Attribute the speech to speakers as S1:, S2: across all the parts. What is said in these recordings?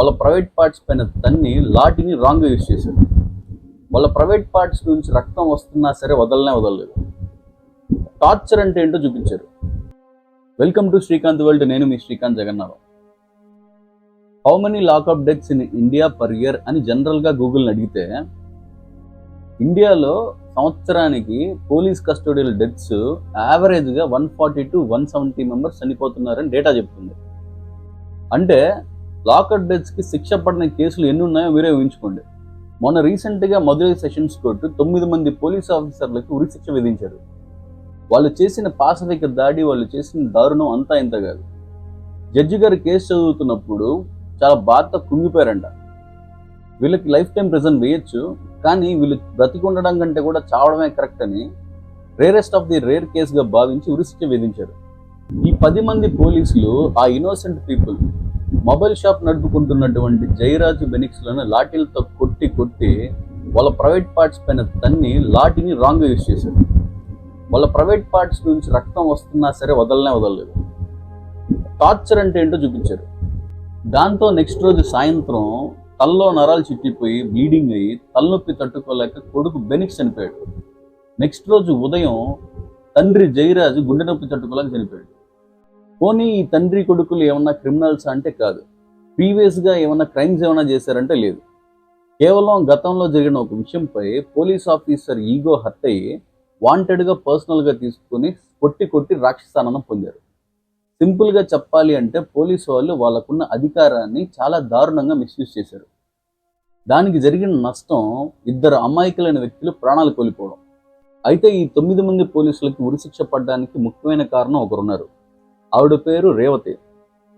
S1: వాళ్ళ private parts పైన తన్ని లాఠీని రాంగ్గా యూజ్ చేశారు. వాళ్ళ ప్రైవేట్ పార్ట్స్ నుంచి రక్తం వస్తున్నా సరే వదలలేదు. టార్చర్ అంటే ఏంటో చూపించారు. Welcome to Srikanth world. నేను మీ Srikanth Jagannatham. How many lockup deaths in India per year అని జనరల్గా గూగుల్ని అడిగితే ఇండియాలో సంవత్సరానికి పోలీస్ కస్టోడియల్ డెత్స్ యావరేజ్గా 140 to 170 మెంబర్స్ చనిపోతున్నారని డేటా చెప్తుంది. అంటే లాకప్ డెత్స్కి శిక్ష పడిన కేసులు ఎన్ని ఉన్నాయో మీరే ఊహించుకోండి. మొన్న రీసెంట్గా మదురై సెషన్స్ కోర్టు 9 మంది పోలీస్ ఆఫీసర్లకు ఉరిశిక్ష విధించారు. వాళ్ళు చేసిన పాశవిక దాడి, వాళ్ళు చేసిన దారుణం అంతా ఇంత కాదు. జడ్జి గారు కేసు చదువుతున్నప్పుడు చాలా బాధతో కుంగిపోయారంట. వీళ్ళకి లైఫ్ టైం ప్రిజన్ వేయొచ్చు, కానీ వీళ్ళు బ్రతికుండడం కంటే కూడా చావడమే కరెక్ట్ అని రేరెస్ట్ ఆఫ్ ది రేర్ కేసుగా భావించి ఉరిశిక్ష విధించారు. ఈ 10 మంది పోలీసులు ఆ ఇన్నోసెంట్ పీపుల్ మొబైల్ షాప్ నడుపుకుంటున్నటువంటి జయరాజు బెనిక్స్లను లాఠీలతో కొట్టి వాళ్ళ ప్రైవేట్ పార్ట్స్ పైన తన్ని లాఠీని రాంగ్గా యూజ్ చేశారు. వాళ్ళ ప్రైవేట్ పార్ట్స్ నుంచి రక్తం వస్తున్నా సరే వదలలేదు. టార్చర్ అంటే ఏంటో చూపించారు. దాంతో నెక్స్ట్ రోజు సాయంత్రం తల్లో నరాలు చిట్టిపోయి బ్లీడింగ్ అయ్యి తలనొప్పి తట్టుకోలేక కొడుకు బెనిక్స్ చనిపోయాడు. నెక్స్ట్ రోజు ఉదయం తండ్రి జయరాజు గుండె నొప్పి తట్టుకోలేక చనిపోయాడు. పోనీ ఈ తండ్రి కొడుకులు ఏమన్నా క్రిమినల్స్ అంటే కాదు. ప్రీవియస్గా ఏమన్నా క్రైమ్స్ ఏమైనా చేశారంటే లేదు. కేవలం గతంలో జరిగిన ఒక విషయంపై పోలీస్ ఆఫీసర్ ఈగో హర్ట్ అయ్యి వాంటెడ్గా పర్సనల్గా తీసుకుని కొట్టి రాక్షసానందం పొందారు. సింపుల్గా చెప్పాలి అంటే పోలీసు వాళ్ళు వాళ్ళకున్న అధికారాన్ని చాలా దారుణంగా మిస్యూజ్ చేశారు. దానికి జరిగిన నష్టం 2 అమాయకులైన వ్యక్తులు ప్రాణాలు కోల్పోవడం. అయితే ఈ 9 మంది పోలీసులకు ఉరిశిక్ష పడడానికి ముఖ్యమైన కారణం ఒకరున్నారు. ఆవిడ పేరు రేవతి.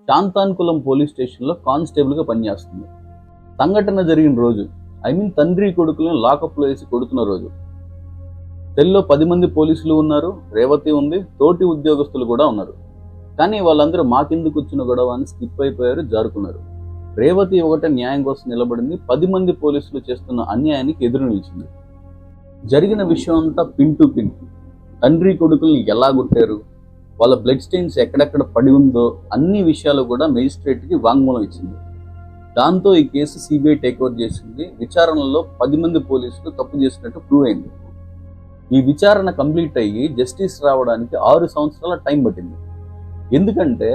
S1: శాంతాన్కులం పోలీస్ స్టేషన్లో కానిస్టేబుల్గా పనిచేస్తుంది. సంఘటన జరిగిన రోజు, తండ్రి కొడుకులను లాకప్లో వేసి కొడుతున్న రోజు. సెల్లో 10 మంది పోలీసులు ఉన్నారు, రేవతి ఉంది, తోటి ఉద్యోగస్తులు కూడా ఉన్నారు. కానీ వాళ్ళందరూ మాకెందుకు వచ్చిన గొడవ అని స్కిప్ అయిపోయారు, జారుకున్నారు. రేవతి ఒకటే న్యాయం కోసం నిలబడింది. 10 మంది పోలీసులు చేస్తున్న అన్యాయానికి ఎదురు నిలిచింది. జరిగిన విషయం అంతా పిన్ టు పిన్. తండ్రి కొడుకుల్ని ఎలా కొట్టారు, వాళ్ళ బ్లడ్ స్టెయిన్స్ ఎక్కడెక్కడ పడి ఉందో అన్ని విషయాలు కూడా మెజిస్ట్రేట్కి వాంగ్మూలం ఇచ్చింది. దాంతో ఈ కేసు సిబిఐ టేక్ఓవర్ చేసింది. విచారణలో 10 మంది పోలీసులు తప్పు చేసినట్టు ప్రూవ్ అయింది. ఈ విచారణ కంప్లీట్ అయ్యి జస్టిస్ రావడానికి 6 సంవత్సరాల టైం పట్టింది. ఎందుకంటే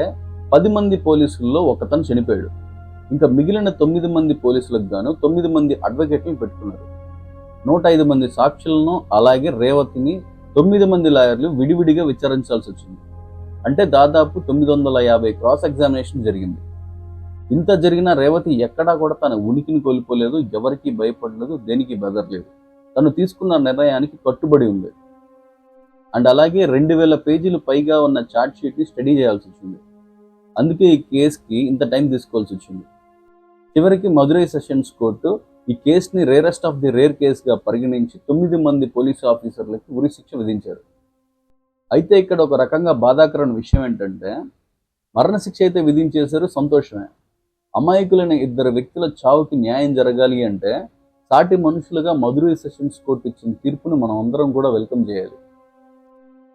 S1: 10 మంది పోలీసుల్లో ఒకతను చనిపోయాడు. ఇంకా మిగిలిన 9 మంది పోలీసులకు గాను 9 మంది అడ్వకేట్లను పెట్టుకున్నారు. 105 మంది సాక్షులను అలాగే రేవతిని 9 మంది లాయర్లు విడివిడిగా విచారించాల్సి వచ్చింది. అంటే దాదాపు 950 క్రాస్ ఎగ్జామినేషన్ జరిగింది. ఇంత జరిగినా రేవతి ఎక్కడా కూడా తన ఉనికిని కోల్పోలేదు, ఎవరికి భయపడలేదు, దేనికి బెదరలేదు. తను తీసుకున్న నిర్ణయానికి కట్టుబడి ఉంది. అండ్ అలాగే 2000 పేజీలు పైగా ఉన్న ఛార్జ్ షీట్ని స్టడీ చేయాల్సి వచ్చింది. అందుకే ఈ కేసుకి ఇంత టైం తీసుకోవాల్సి వచ్చింది. చివరికి మదురై సెషన్స్ కోర్టు ఈ కేసుని రేరెస్ట్ ఆఫ్ ది రేర్ కేసుగా పరిగణించి 9 మంది పోలీసు ఆఫీసర్లకు ఉరిశిక్ష విధించారు. అయితే ఇక్కడ ఒక రకంగా బాధాకరమైన విషయం ఏంటంటే, మరణశిక్ష అయితే విధించేశారు, సంతోషమే. అమాయకులైన 2 వ్యక్తుల చావుకి న్యాయం జరగాలి అంటే సాటి మనుషులుగా మదురై సెషన్స్ కోర్టు ఇచ్చిన తీర్పును మనం అందరం కూడా వెల్కమ్ చేయాలి.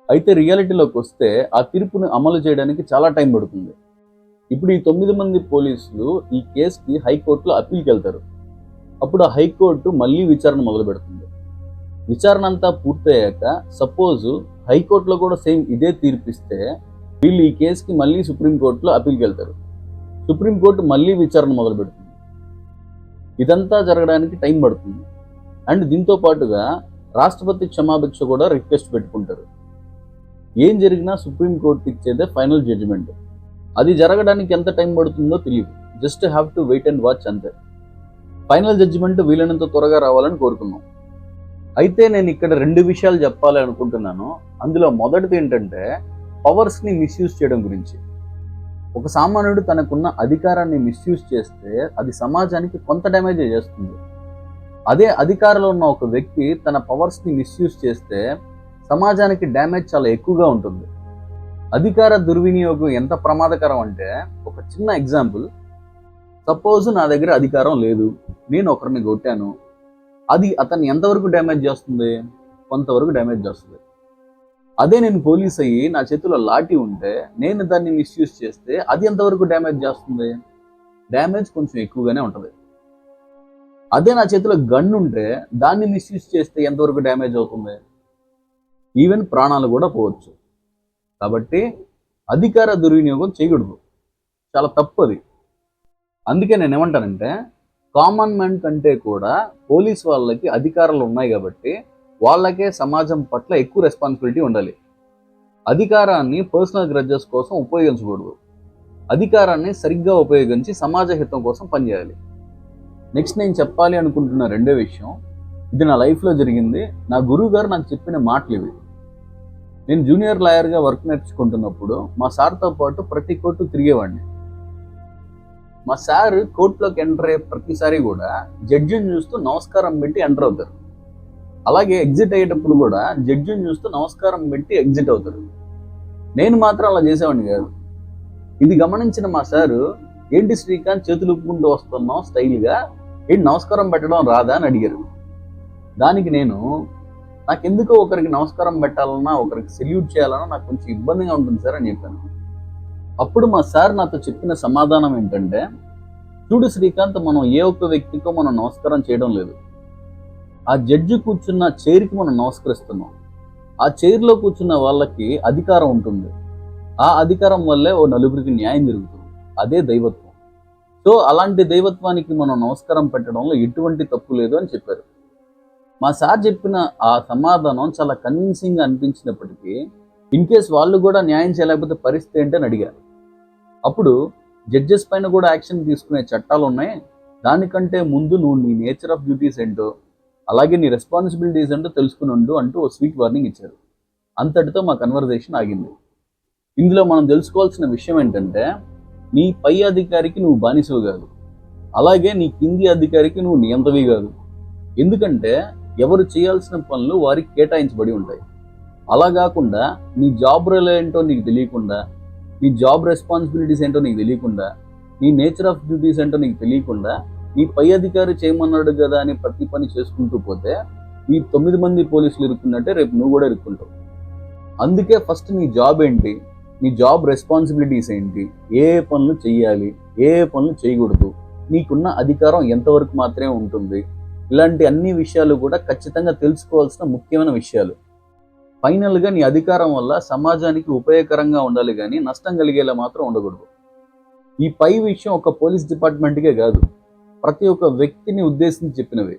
S1: అయితే రియాలిటీలోకి వస్తే ఆ తీర్పును అమలు చేయడానికి చాలా టైం పడుతుంది. ఇప్పుడు ఈ 9 మంది పోలీసులు ఈ కేసుకి హైకోర్టులో అప్పీల్కి వెళ్తారు. అప్పుడు ఆ హైకోర్టు మళ్ళీ విచారణ మొదలు పెడుతుంది. విచారణ అంతా పూర్తయ్యాక సపోజ్ హైకోర్టులో కూడా సేమ్ ఇదే తీర్పిస్తే వీళ్ళు ఈ కేసుకి మళ్ళీ సుప్రీంకోర్టులో అప్పీల్కి వెళ్తారు. సుప్రీంకోర్టు మళ్ళీ విచారణ మొదలు పెడుతుంది. ఇదంతా జరగడానికి టైం పడుతుంది. అండ్ దీంతో పాటుగా రాష్ట్రపతి క్షమాభిక్ష కూడా రిక్వెస్ట్ పెట్టుకుంటారు. ఏం జరిగినా సుప్రీంకోర్టు ఇచ్చేదే ఫైనల్ జడ్జిమెంట్. అది జరగడానికి ఎంత టైం పడుతుందో తెలియదు. Just have to wait and watch అంతే. ఫైనల్ జడ్జిమెంట్ వీలైనంత త్వరగా రావాలని కోరుకున్నాం. అయితే నేను ఇక్కడ 2 విషయాలు చెప్పాలి అనుకుంటున్నాను. అందులో మొదటిది ఏంటంటే పవర్స్ని మిస్యూజ్ చేయడం గురించి. ఒక సామాన్యుడు తనకున్న అధికారాన్ని మిస్యూజ్ చేస్తే అది సమాజానికి కొంత డ్యామేజ్ చేస్తుంది. అదే అధికారంలో ఉన్న ఒక వ్యక్తి తన పవర్స్ని మిస్యూజ్ చేస్తే సమాజానికి డ్యామేజ్ చాలా ఎక్కువగా ఉంటుంది. అధికార దుర్వినియోగం ఎంత ప్రమాదకరం అంటే, ఒక చిన్న ఎగ్జాంపుల్, సపోజ్ నా దగ్గర అధికారం లేదు, నేను ఒకరిని కొట్టాను, అది అతన్ని ఎంతవరకు డ్యామేజ్ చేస్తుంది? కొంతవరకు డ్యామేజ్ చేస్తుంది. అదే నేను పోలీస్ అయ్యి నా చేతిలో లాఠీ ఉంటే నేను దాన్ని మిస్యూజ్ చేస్తే అది ఎంతవరకు డ్యామేజ్ చేస్తుంది? డ్యామేజ్ కొంచెం ఎక్కువగానే ఉంటుంది. అదే నా చేతిలో గన్ ఉంటే దాన్ని మిస్యూజ్ చేస్తే ఎంతవరకు డ్యామేజ్ అవుతుంది? ఈవెన్ ప్రాణాలు కూడా పోవచ్చు. కాబట్టి అధికార దుర్వినియోగం చేయకూడదు, చాలా తప్పది. అందుకే నేను ఏమంటానంటే, కామన్ మ్యాన్ కంటే కూడా పోలీస్ వాళ్ళకి అధికారాలు ఉన్నాయి కాబట్టి వాళ్ళకే సమాజం పట్ల ఎక్కువ రెస్పాన్సిబిలిటీ ఉండాలి. అధికారాన్ని పర్సనల్ గ్రడ్జెస్ కోసం ఉపయోగించకూడదు. అధికారాన్ని సరిగ్గా ఉపయోగించి సమాజ హితం కోసం పనిచేయాలి. నెక్స్ట్ నేను చెప్పాలి అనుకుంటున్న రెండో విషయం, ఇది నా లైఫ్లో జరిగింది. నా గురువు గారు నాకు చెప్పిన మాటలు ఇవి. నేను జూనియర్ లాయర్గా వర్క్ నేర్చుకుంటున్నప్పుడు మా సార్తో పాటు ప్రతి కోర్టు తిరిగేవాడిని. మా సార్ కోర్టులోకి ఎంటర్ అయ్యే ప్రతిసారి కూడా జడ్జిని చూస్తూ నమస్కారం పెట్టి ఎంటర్ అవుతారు. అలాగే ఎగ్జిట్ అయ్యేటప్పుడు కూడా జడ్జిని చూస్తూ నమస్కారం పెట్టి ఎగ్జిట్ అవుతారు. నేను మాత్రం అలా చేసేవాడిని కాదు. ఇది గమనించిన మా సారు, ఏంటి శ్రీకాంత్ చేతులు ఉప్పుకుంటూ వస్తున్నావు స్టైల్గా, ఏంటి నమస్కారం పెట్టడం రాదా అని అడిగారు. దానికి నేను, నాకెందుకో ఒకరికి నమస్కారం పెట్టాలన్నా ఒకరికి సెల్యూట్ చేయాలన్నా నాకు కొంచెం ఇబ్బందిగా ఉంటుంది సార్ అని చెప్పాను. అప్పుడు మా సార్ నాతో చెప్పిన సమాధానం ఏంటంటే, చూడు శ్రీకాంత్, మనం ఏ ఒక్క వ్యక్తికో మనం నమస్కారం చేయడం లేదు. ఆ జడ్జి కూర్చున్న చైర్కి మనం నమస్కరిస్తున్నాం. ఆ చైర్లో కూర్చున్న వాళ్ళకి అధికారం ఉంటుంది. ఆ అధికారం వల్లే ఓ నలుగురికి న్యాయం జరుగుతుంది. అదే దైవత్వం. సో అలాంటి దైవత్వానికి మనం నమస్కారం పెట్టడంలో ఎటువంటి తప్పు లేదు అని చెప్పారు. మా సార్ చెప్పిన ఆ సమాధానం చాలా కన్విన్సింగ్గా అనిపించినప్పటికీ, ఇన్ కేస్ వాళ్ళు కూడా న్యాయం చేయలేకపోతే పరిస్థితి ఏంటని అడిగారు. అప్పుడు జడ్జెస్ పైన కూడా యాక్షన్ తీసుకునే చట్టాలు ఉన్నాయి, దానికంటే ముందు నువ్వు నీ నేచర్ ఆఫ్ డ్యూటీస్ ఏంటో అలాగే నీ రెస్పాన్సిబిలిటీస్ ఏంటో తెలుసుకుని ఉండు అంటూ ఓ స్వీట్ వార్నింగ్ ఇచ్చారు. అంతటితో మా కన్వర్జేషన్ ఆగింది. ఇందులో మనం తెలుసుకోవాల్సిన విషయం ఏంటంటే, నీ పై అధికారికి నువ్వు బానిసవు కాదు, అలాగే నీ కింది అధికారికి నువ్వు నియంతవి కాదు. ఎందుకంటే ఎవరు చేయాల్సిన పనులు వారికి కేటాయించబడి ఉంటాయి. అలా కాకుండా నీ జాబ్ రోల్ ఏంటో నీకు తెలియకుండా, నీ జాబ్ రెస్పాన్సిబిలిటీస్ ఏంటో నీకు తెలియకుండా, నీ నేచర్ ఆఫ్ డ్యూటీస్ ఏంటో నీకు తెలియకుండా నీ పై అధికారి చేయమన్నాడు కదా అని ప్రతి పని చేసుకుంటూ పోతే ఈ 9 మంది పోలీసులు ఇరుక్కున్నట్టే రేపు నువ్వు కూడా ఇరుక్కుంటావు. అందుకే ఫస్ట్ నీ జాబ్ ఏంటి, నీ జాబ్ రెస్పాన్సిబిలిటీస్ ఏంటి, ఏ పనులు చేయాలి, ఏ పనులు చేయకూడదు, నీకున్న అధికారం ఎంతవరకు మాత్రమే ఉంటుంది, ఇలాంటి అన్ని విషయాలు కూడా ఖచ్చితంగా తెలుసుకోవాల్సిన ముఖ్యమైన విషయాలు. ఫైనల్గా నీ అధికారం వల్ల సమాజానికి ఉపయోగకరంగా ఉండాలి కానీ నష్టం కలిగేలా మాత్రం ఉండకూడదు. ఈ పై విషయం ఒక పోలీస్ డిపార్ట్మెంట్కే కాదు, ప్రతి ఒక్క వ్యక్తిని ఉద్దేశించి చెప్పినవి.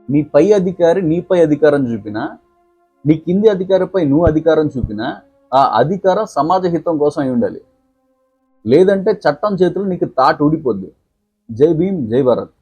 S1: నీ పై అధికారి నీపై అధికారం చూపినా, నీ కింది అధికారిపై నువ్వు అధికారం చూపినా ఆ అధికారం సమాజ హితం కోసం అయి ఉండాలి. లేదంటే చట్టం చేతులు నీకు తాట ఊడిపోద్ది. జై భీమ్, జై భారత్.